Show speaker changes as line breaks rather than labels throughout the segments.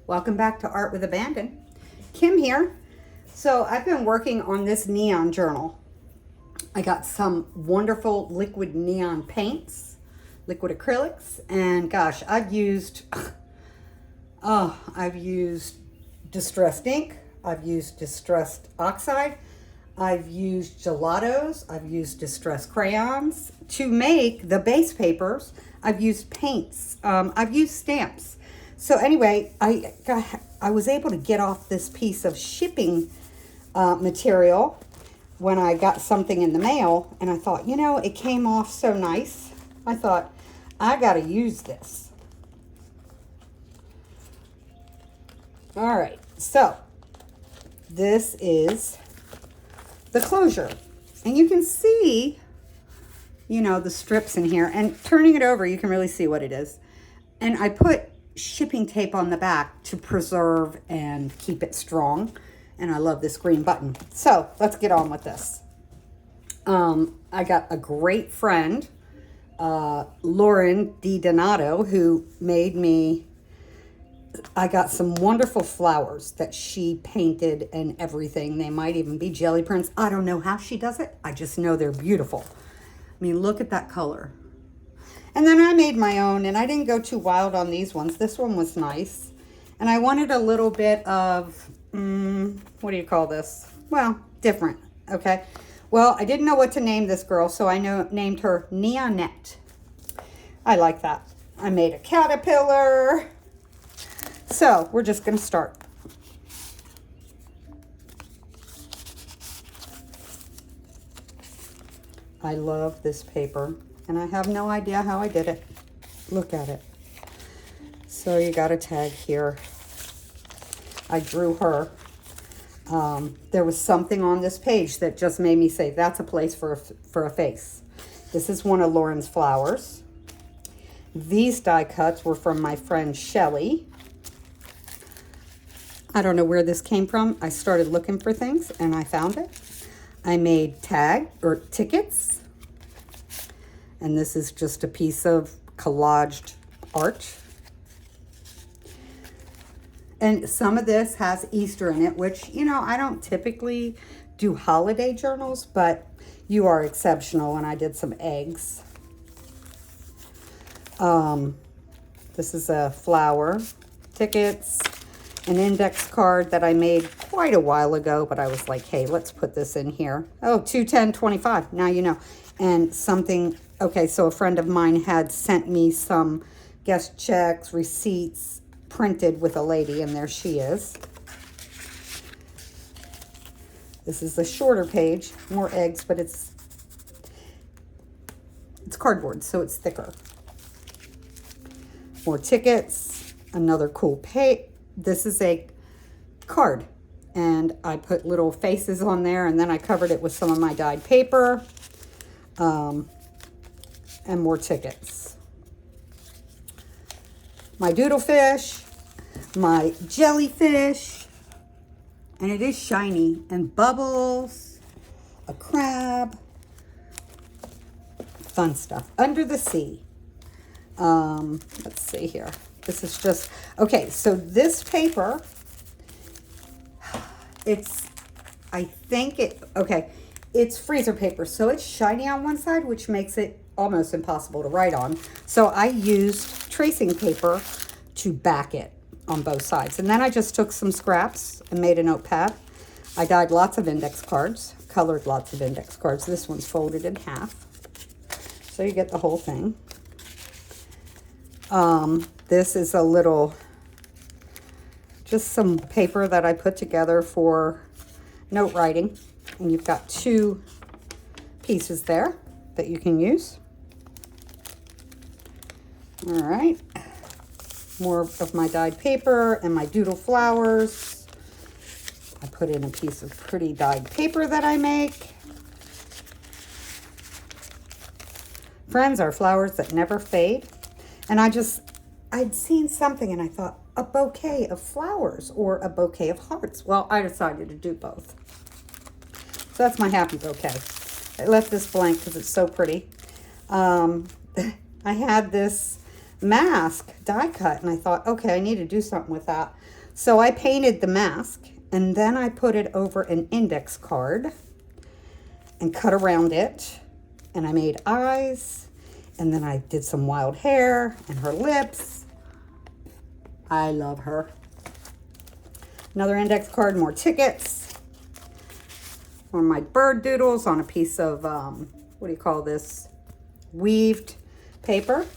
Welcome back to Art with Abandon. Kim here. So I've been working on this neon journal. I got some wonderful liquid neon paints, liquid acrylics, and gosh, I've used distressed ink, I've used distressed oxide, I've used gelatos, I've used distressed crayons. To make the base papers, I've used paints, I've used stamps. So anyway, I was able to get off this piece of shipping material when I got something in the mail, and I thought, it came off so nice. I thought, I gotta use this. All right, so this is the closure, and you can see, the strips in here, and turning it over, you can really see what it is. And I put shipping tape on the back to preserve and keep it strong. And I love this green button. So let's get on with this. I got a great friend, Lauren DiDonato, who made me, I got some wonderful flowers that she painted and everything. They might even be jelly prints. I don't know how she does it. I just know they're beautiful. I mean, look at that color. And then I made my own, and I didn't go too wild on these ones. This one was nice. And I wanted a little bit of, what do you call this? Well, different, okay? Well, I didn't know what to name this girl, so I named her Neonette. I like that. I made a caterpillar. So we're just gonna start. I love this paper. And I have no idea how I did it. Look at it. So you got a tag here. I drew her. There was something on this page that just made me say, that's a place for a face. This is one of Lauren's flowers. These die cuts were from my friend Shelly. I don't know where this came from. I started looking for things and I found it. I made tickets. And this is just a piece of collaged art. And some of this has Easter in it, which, I don't typically do holiday journals, but you are exceptional. And I did some eggs. This is a flower, tickets, an index card that I made quite a while ago, but I was like, hey, let's put this in here. Oh, 210.25. Now you know. And something, okay, so a friend of mine had sent me some guest checks, receipts, printed with a lady, and there she is. This is the shorter page, more eggs, but it's cardboard, so it's thicker. More tickets, another cool page. This is a card, and I put little faces on there, and then I covered it with some of my dyed paper. And more tickets. My doodlefish, my jellyfish, and it is shiny, and bubbles, a crab, fun stuff. Under the sea. Let's see here. This is just, okay, so this paper, it's freezer paper, so it's shiny on one side, which makes it almost impossible to write on. So I used tracing paper to back it on both sides. And then I just took some scraps and made a notepad. I dyed lots of index cards, colored lots of index cards. This one's folded in half, so you get the whole thing. This is a little, just some paper that I put together for note writing. And you've got two pieces there that you can use. All right. More of my dyed paper and my doodle flowers. I put in a piece of pretty dyed paper that I make. Friends are flowers that never fade. And I'd seen something and I thought, a bouquet of flowers or a bouquet of hearts. Well, I decided to do both. So that's my happy bouquet. I left this blank because it's so pretty. I had this mask die cut, and I thought, okay, I need to do something with that. So I painted the mask, and then I put it over an index card and cut around it, and I made eyes, and then I did some wild hair and her lips. I love her. Another index card, more tickets. One of my bird doodles on a piece of, what do you call this? Weaved paper.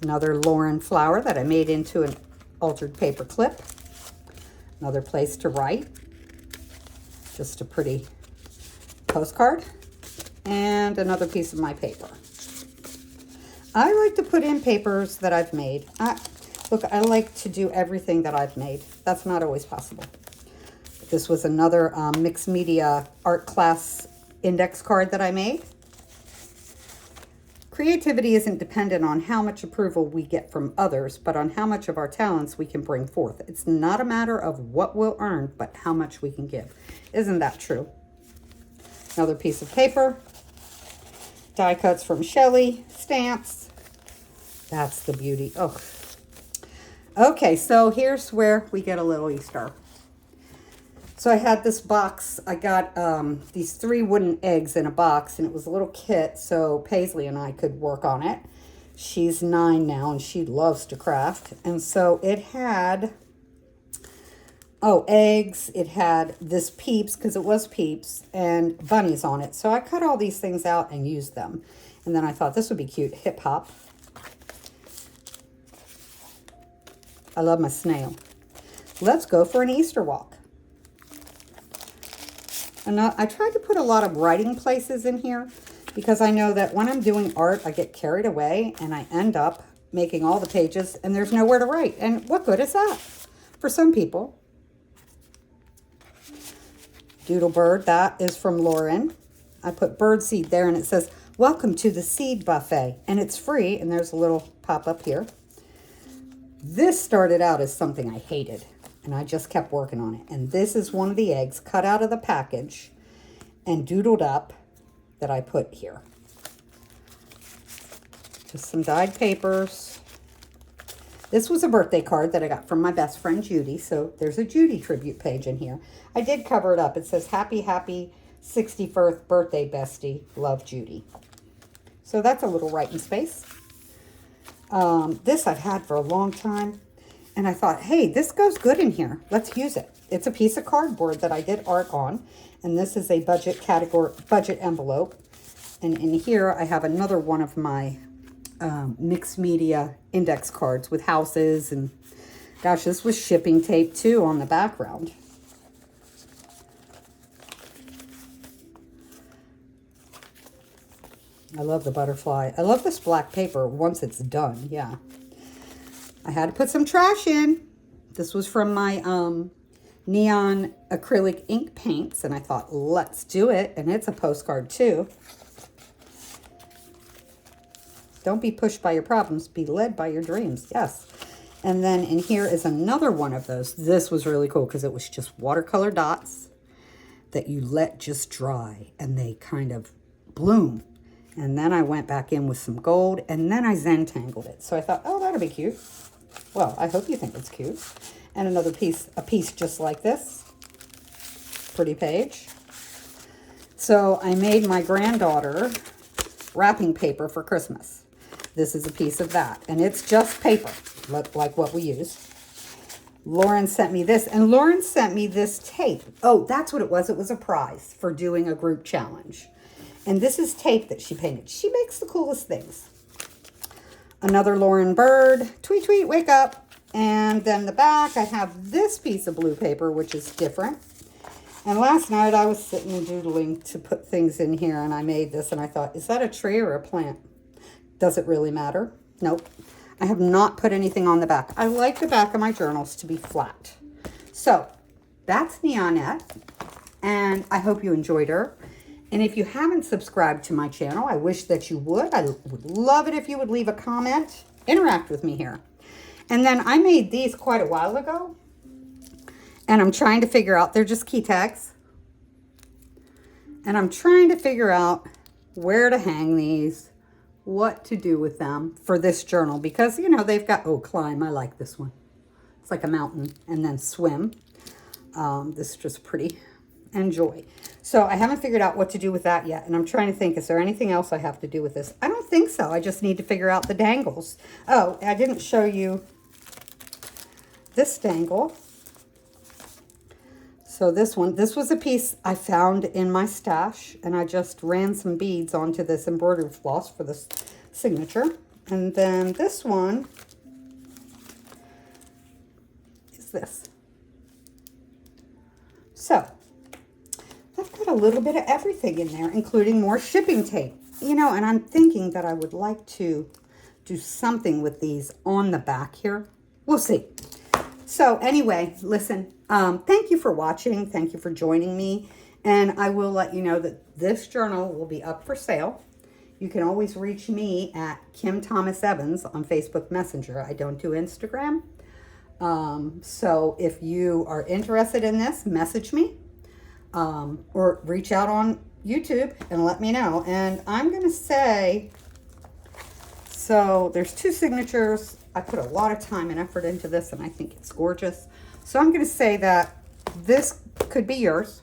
Another Lauren flower that I made into an altered paper clip. Another place to write. Just a pretty postcard. And another piece of my paper. I like to put in papers that I've made. Look, I like to do everything that I've made. That's not always possible. This was another mixed media art class index card that I made. Creativity isn't dependent on how much approval we get from others, but on how much of our talents we can bring forth. It's not a matter of what we'll earn, but how much we can give. Isn't that true? Another piece of paper. Die cuts from Shelley. Stamps. That's the beauty. Oh. Okay, so here's where we get a little Easter. So I had this box. I got these 3 wooden eggs in a box, and it was a little kit so Paisley and I could work on it. She's 9 now, and she loves to craft. And so it had, eggs. It had this Peeps, because it was Peeps, and bunnies on it. So I cut all these things out and used them. And then I thought this would be cute. Hip hop. I love my snail. Let's go for an Easter walk. And I tried to put a lot of writing places in here because I know that when I'm doing art, I get carried away and I end up making all the pages and there's nowhere to write. And what good is that for some people? Doodle bird, that is from Lauren. I put bird seed there and it says, welcome to the seed buffet. And it's free, and there's a little pop-up here. This started out as something I hated, and I just kept working on it. And this is one of the eggs cut out of the package and doodled up that I put here. Just some dyed papers. This was a birthday card that I got from my best friend Judy, so there's a Judy tribute page in here. I did cover it up. It says, happy 61st birthday, bestie. Love, Judy. So that's a little writing space. This I've had for a long time. And I thought, hey, this goes good in here. Let's use it. It's a piece of cardboard that I did art on. And this is a budget envelope. And in here, I have another one of my mixed media index cards with houses. And gosh, this was shipping tape too on the background. I love the butterfly. I love this black paper once it's done. Yeah. I had to put some trash in. This was from my neon acrylic ink paints. And I thought, let's do it. And it's a postcard too. Don't be pushed by your problems. Be led by your dreams. Yes. And then in here is another one of those. This was really cool because it was just watercolor dots that you let just dry. And they kind of bloom. And then I went back in with some gold, and then I Zen-tangled it. So I thought, oh, that'll be cute. Well, I hope you think it's cute. And another piece, a piece just like this. Pretty page. So I made my granddaughter wrapping paper for Christmas. This is a piece of that. And it's just paper, like what we use. Lauren sent me this, and Lauren sent me this tape. Oh, that's what it was. It was a prize for doing a group challenge. And this is tape that she painted. She makes the coolest things. Another Lauren bird. Tweet, tweet, wake up. And then the back, I have this piece of blue paper, which is different. And last night, I was sitting and doodling to put things in here, and I made this, and I thought, is that a tree or a plant? Does it really matter? Nope. I have not put anything on the back. I like the back of my journals to be flat. So, that's Neonette, and I hope you enjoyed her. And if you haven't subscribed to my channel, I wish that you would. I would love it if you would leave a comment. Interact with me here. And then I made these quite a while ago. And I'm trying to figure out, they're just key tags. And I'm trying to figure out where to hang these, what to do with them for this journal, because, you know, they've got, oh, climb. I like this one. It's like a mountain, and then swim. This is just pretty. Enjoy. So I haven't figured out what to do with that yet. And I'm trying to think, is there anything else I have to do with this? I don't think so. I just need to figure out the dangles. Oh, I didn't show you this dangle. So this one, this was a piece I found in my stash, and I just ran some beads onto this embroidery floss for this signature. And then this one is this. So I've got a little bit of everything in there, including more shipping tape. You know, and I'm thinking that I would like to do something with these on the back here. We'll see. So anyway, listen, thank you for watching. Thank you for joining me. And I will let you know that this journal will be up for sale. You can always reach me at Kim Thomas Evans on Facebook Messenger. I don't do Instagram. So if you are interested in this, message me or reach out on YouTube and let me know. And I'm going to say, so there's 2 signatures. I put a lot of time and effort into this, and I think it's gorgeous. So I'm going to say that this could be yours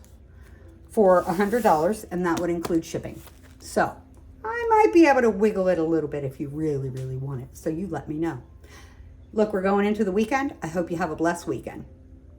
for $100, and that would include shipping. So I might be able to wiggle it a little bit if you really, really want it. So you let me know. Look, we're going into the weekend. I hope you have a blessed weekend.